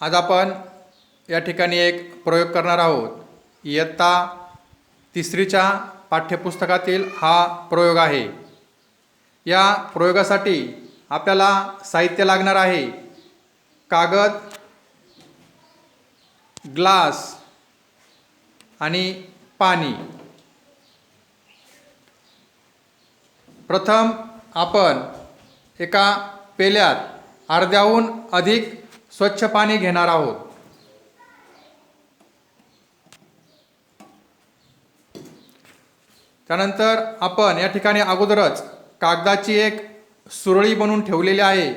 आज आपण या ठिकाणी एक प्रयोग करणार आहोत। इयत्ता तिसरीच्या पाठ्यपुस्तकातील हा प्रयोग आहे। या प्रयोगासाठी आपल्याला साहित्य लागणार आहे। कागद, ग्लास आणि पाणी। प्रथम आपण एका पेल्यात अर्ध्याहून अधिक स्वच्छ पाणी घेणार आहोत। त्यानंतर आपण या ठिकाणी अगोदरच कागदाची एक सुरळी बनवून ठेवलेली आहे।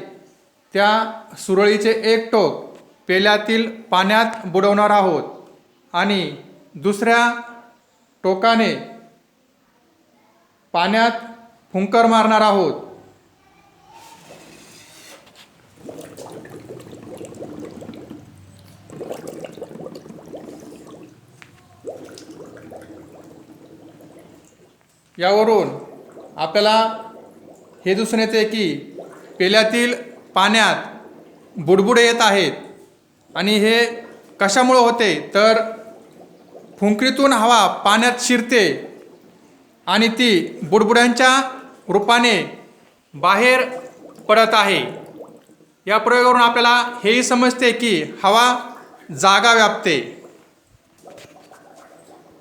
त्या सुरळीचे एक टोक पेल्यातील पाण्यात बुडवणार आहोत आणि दुसऱ्या टोकाने पाण्यात फुंकर मारणार आहोत। यावरून आपल्याला हे दिसून येते की पेल्यातील पाण्यात बुडबुडे येत आहेत आणि हे कशामुळे होते तर फुंकरीतून हवा पाण्यात शिरते आणि ती बुडबुड्यांच्या रूपाने बाहेर पडत आहे। या प्रयोगावरून आपल्याला हेही समजते की हवा जागा व्यापते।